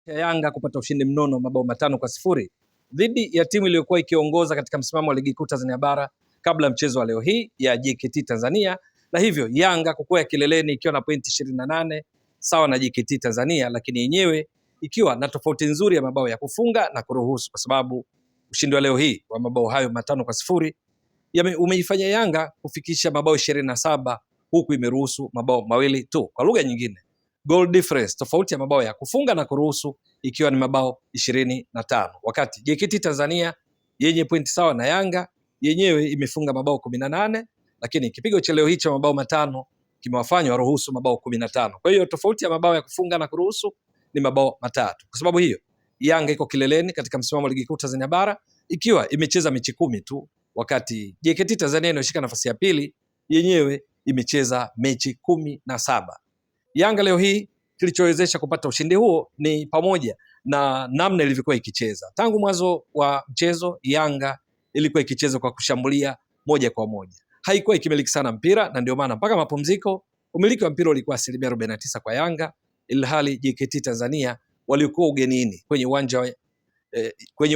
Yanga kupata ushindi mnono mabao 5-0 dhidi ya timu iliyokuwa ikiongoza katika msimamo wa ligi kuu Tanzania bara kabla mchezo wa leo hii ya JKT Tanzania, na hivyo Yanga kukwea kileleni ikiwa na pointi 28 sawa na JKT Tanzania, lakini yenyewe ikiwa na tofauti nzuri ya mabao ya kufunga na kuruhusu, kwa sababu ushindi wa leo hii wa mabao hayo 5-0 umeifanya Yanga kufikisha mabao 27 huku imeruhusu mabao mawili tu. Kwa lugha nyingine, goal difference, tofauti ya mabao ya kufunga na kuruhusu ikiwa ni mabao 25, wakati JKT Tanzania yenye pointi sawa na Yanga yenyewe imefunga mabao 18, lakini kipigo cha leo hii cha mabao 5 kimewafanya waruhusu mabao 15. Kwa hiyo tofauti ya mabao ya kufunga na kuruhusu ni mabao 3. Kwa sababu hiyo Yanga iko kileleni katika msimamo wa ligi kuu Tanzania bara ikiwa imecheza mechi 10 tu, wakati JKT Tanzania inayoshika nafasi ya pili yenyewe imecheza mechi 17. Yanga leo hii kilichowezesha kupata ushindi huo ni pamoja na namna ilivyokuwa ikicheza. Tangu mwanzo wa mchezo Yanga ilikuwa ikicheza kwa kushambulia moja kwa moja. Haikuwa ikimiliki sana mpira, na ndio maana mpaka mapumziko umiliki wa mpira ulikuwa 49% kwa Yanga, ilhali JKT Tanzania walikuwa ugenini kwenye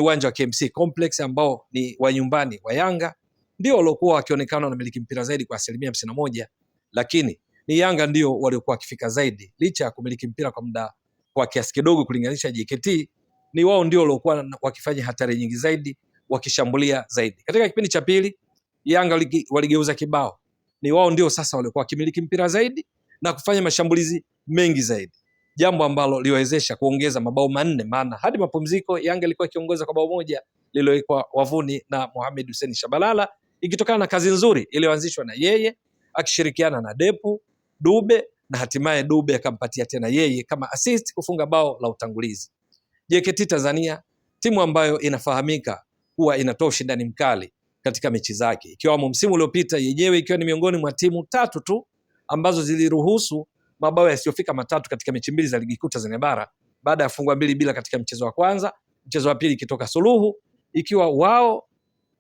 uwanja wa KMC Complex ambao ni wa nyumbani wa Yanga, ndio waliokuwa wakionekana wanamiliki mpira zaidi kwa 51%, lakini ni Yanga ndio waliokuwa wakifika zaidi licha ya kumiliki mpira kwa muda kwa kiasi kidogo kulinganisha JKT. Ni wao ndio waliokuwa wakifanya hatari nyingi zaidi, wakishambulia zaidi. Katika kipindi cha pili Yanga waligeuza kibao, ni wao ndio sasa waliokuwa wakimiliki mpira zaidi na kufanya mashambulizi mengi zaidi, jambo ambalo liwezesha kuongeza mabao 4, maana hadi mapumziko Yanga ilikuwa ikiongoza kwa bao moja lililowekwa wavuni na Mohamed Hussein Shabalala, ikitokana na kazi nzuri iliyoanzishwa na yeye akishirikiana na Depu Dube, na hatimaye Dube akampatia tena yeye kama assist kufunga bao la utangulizi. JKT Tanzania, timu ambayo inafahamika kuwa inatoa ushindani mkali katika mechi zake, ikiwamo msimu uliopita yenyewe ikiwa ni miongoni mwa timu 3 tu ambazo ziliruhusu mabao yasiyofika 3 katika mechi 2 za ligi kuu Tanzania bara baada ya kufungwa 2-2 katika mchezo wa kwanza, mchezo wa pili ikitoka suluhu, ikiwa wao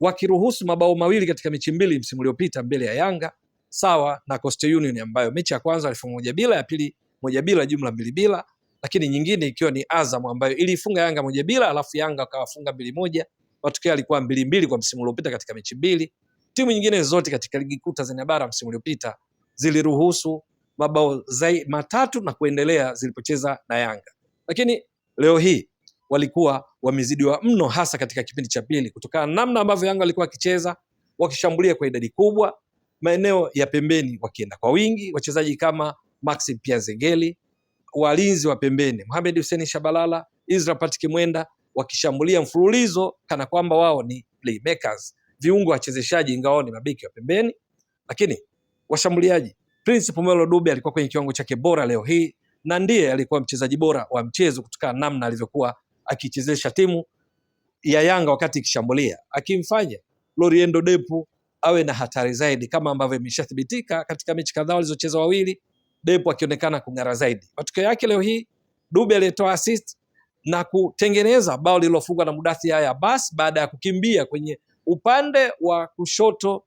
wakiruhusu mabao 2 katika mechi 2 msimu uliopita mbele ya Yanga, sawa na Coastal Union ambayo mechi ya kwanza alifunga 1-0, ya pili 1-0, jumla 2-2, lakini nyingine ikiwa ni Azam ambayo ilifunga Yanga 1-0 alafu Yanga akawafunga 2-1. Matokeo yalikuwa 2-2 kwa msimu uliopita katika mechi 2. Timu nyingine zote katika ligi kuu Tanzania bara msimu uliopita ziliruhusu mabao 3 na kuendelea zilipocheza na Yanga, lakini leo hii walikuwa wamezidiwa mno, hasa katika kipindi cha pili, kutokana na namna ambavyo Yanga walikuwa wakicheza, wakishambulia kwa idadi kubwa, maeneo ya pembeni wakienda kwa wingi, wachezaji kama Maxim Pia Zengeli, walinzi wa pembeni Mohamed Hussein Shabalala, Israel Patrick Mwenda, wakishambulia mfululizo kana kwamba wao ni playmakers, viungo wachezeshaji ingawa ni mabeki wa pembeni. Lakini washambuliaji, Prince Pomelo Dube alikuwa kwenye kiwango chake bora leo hii, na ndiye alikuwa mchezaji bora wa mchezo kutokana na namna alivyokuwa akichezesha timu ya Yanga wakati ikishambulia, akimfanya Loriendo Depu awe na hatari zaidi, kama ambavyo imeshathibitika katika mechi kadhaa walizocheza wawili, Depu akionekana kung'ara zaidi. Matokeo yake leo hii Dube alitoa assist na kutengeneza bao lililofungwa na Mudathir Yahya Abbas baada ya kukimbia kwenye upande wa kushoto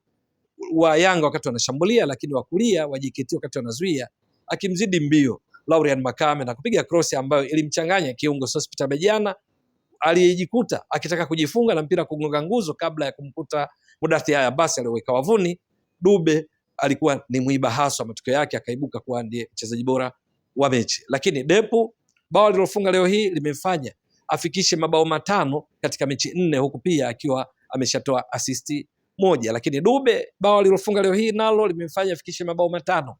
wa Yanga wakati wanashambulia, lakini wa kulia wa JKT wakati wanazuia, akimzidi mbio Laurian Makame na kupiga cross ambayo ilimchanganya kiungo Sospeter Bejana aliyejikuta akitaka kujifunga na mpira kugonga nguzo kabla ya kumkuta Mudathir Yahya Abbas aliyoweka wavuni. Dube alikuwa ni mwiba haswa, matokeo yake akaibuka kuwa ndiye mchezaji bora wa mechi. Lakini Depu, bao alilofunga leo hii limemfanya afikishe mabao 5 katika mechi 4, huku pia akiwa ameshatoa assist 1. Lakini Dube, bao alilofunga leo hii nalo limemfanya afikishe mabao 5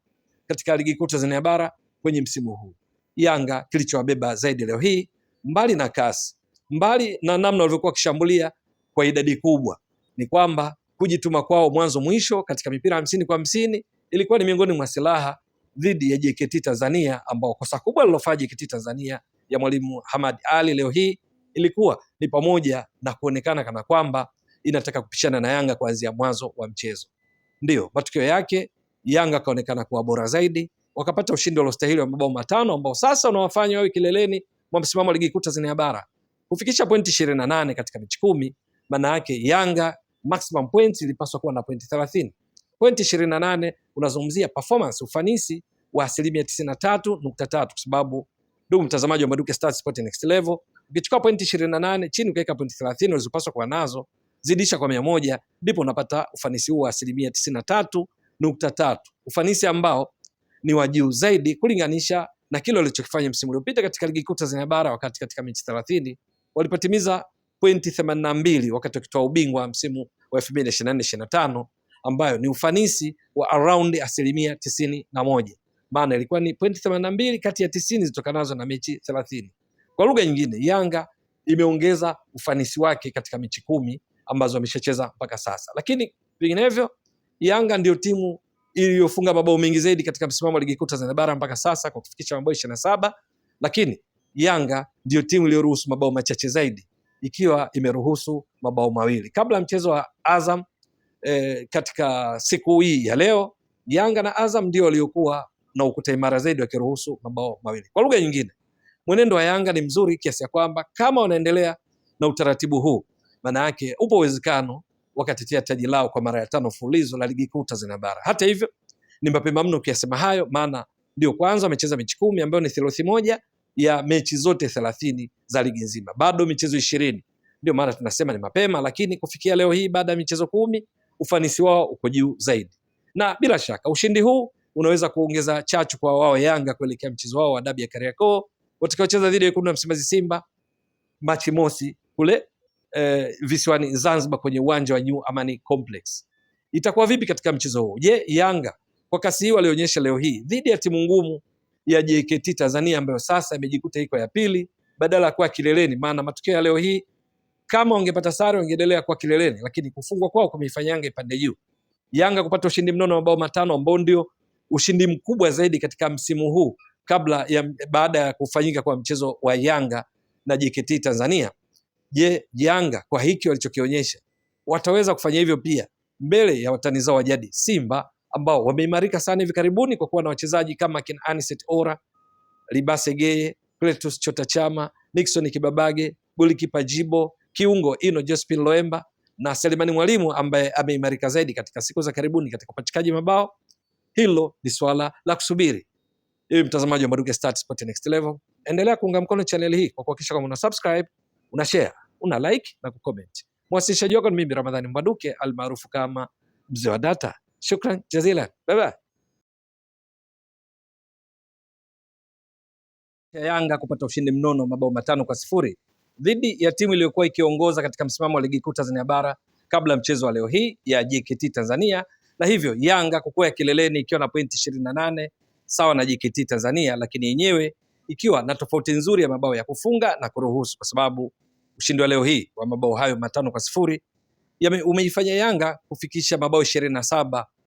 katika ligi kuu Tanzania bara kwenye msimu huu. Yanga kilichowabeba zaidi leo hii, mbali na kasi, mbali na namna walivyokuwa wakishambulia kwa idadi kubwa, ni kwamba kujituma kwao mwanzo mwisho katika mipira 50-50 ilikuwa ni miongoni mwa silaha dhidi ya JKT Tanzania, ambao kosa kubwa lilofanya JKT Tanzania ya mwalimu Hamad Ali leo hii ilikuwa ni pamoja na kuonekana kana kwamba inataka kupishana na Yanga kuanzia mwanzo wa mchezo. Ndio matokeo yake Yanga kaonekana kuwa bora zaidi, wakapata ushindi uliostahili wa mabao 5 ambao sasa unawafanya wawe kileleni mwa msimamo wa ligi kuu Tanzania bara kufikisha pointi 28 katika mechi 10. Maana yake Yanga maximum points ilipaswa kuwa na pointi 30. Pointi 28 unazungumzia performance, ufanisi wa 93.3%, kwa sababu Ndugu mtazamaji wa Mbwaduke Stats Sport Next Level, ukichukua pointi 28 chini ukaweka pointi 30 ulizopaswa kuwa nazo, zidisha kwa 100, ndipo unapata ufanisi huu wa 93.3, ufanisi ambao ni wa juu zaidi kulinganisha na kile walichokifanya msimu uliopita katika ligi kuu Tanzania bara, wakati katika mechi 30 walipotimiza pointi 82 wakati wakitoa ubingwa msimu wa 2024-25, ambayo ni ufanisi wa around 91%. Maana ilikuwa ni pointi 82 kati ya 90 zitokanazo na mechi 30. Kwa lugha nyingine, Yanga imeongeza ufanisi wake katika mechi 10 ambazo ameshacheza mpaka sasa. Lakini vinginevyo, Yanga ndio timu iliyofunga mabao mengi zaidi katika msimamo wa ligi kuu Tanzania bara mpaka sasa kwa kufikisha mabao 27, lakini Yanga ndio timu iliyoruhusu mabao machache zaidi ikiwa imeruhusu mabao 2. Kabla mchezo wa Azam katika siku hii ya leo, Yanga na Azam ndio waliokuwa na ukuta imara zaidi wakiruhusu mabao 2. Kwa lugha nyingine, mwenendo wa Yanga ni mzuri kiasi ya kwamba kama wanaendelea na utaratibu huu, maana yake upo uwezekano wakatetea taji lao kwa mara ya 5 mfululizo la ligi kuu Tanzania bara. Hata hivyo, ni mapema mno ukiyasema hayo, maana ndio kwanza wamecheza mechi 10 ambayo ni theluthi moja ya mechi zote 30 za ligi nzima. Bado michezo 20. Ndio maana tunasema ni mapema, lakini kufikia leo hii baada ya michezo 10 ufanisi wao uko juu zaidi. Na bila shaka ushindi huu unaweza kuongeza chachu kwa wao Yanga kuelekea mchezo wao wa dabi ya Kariakoo watakaocheza dhidi ya Wekundu wa Msimbazi Simba Machi mosi kule visiwani Zanzibar kwenye uwanja wa New Amani Complex. Itakuwa vipi katika mchezo huu? Je, Yanga kwa kasi hii walionyesha leo hii dhidi ya timu ngumu ya JKT Tanzania ambayo sasa imejikuta iko ya pili badala ya kuwa kileleni, maana matokeo ya leo hii kama wangepata sare wangeendelea kuwa kileleni, lakini kufungwa kwao kumeifanya Yanga ipande juu. Yanga kupata ushindi mnono wa mabao 5 ambao ndio ushindi mkubwa zaidi katika msimu huu baada ya kufanyika kwa mchezo wa Yanga na JKT Tanzania. Je, Yanga kwa hiki walichokionyesha wataweza kufanya hivyo pia mbele ya watani zao wa jadi Simba ambao wameimarika sana hivi karibuni kwa kuwa na wachezaji kama kina Aniset Ora, Libase Geye, Cletus Chota Chama, Nixon Kibabage, golikipa Jibo, kiungo Ino Jospin Loemba na Selemani Mwalimu ambaye ameimarika zaidi katika siku za karibuni katika upachikaji mabao? Hilo ni swala la kusubiri. Ewe mtazamaji wa Mbwaduke Stats Sport Next Level, endelea kuunga mkono channel hii kwa kuhakikisha kwamba una subscribe, una share, una like na kucomment. Mwasilishaji wako ni mimi Ramadhani Mbwaduke almaarufu kama Mzee wa Data. Shukran jazilan. Bye bye. Yanga kupata ushindi mnono mabao 5-0 dhidi ya timu iliyokuwa ikiongoza katika msimamo wa ligi kuu Tanzania bara kabla mchezo wa leo hii ya JKT Tanzania, na hivyo Yanga kukwea kileleni ikiwa na pointi 28 sawa na JKT Tanzania, lakini yenyewe ikiwa na tofauti nzuri ya mabao ya kufunga na kuruhusu, kwa sababu ushindi wa leo hii wa mabao hayo 5-0 umeifanya Yanga kufikisha mabao 27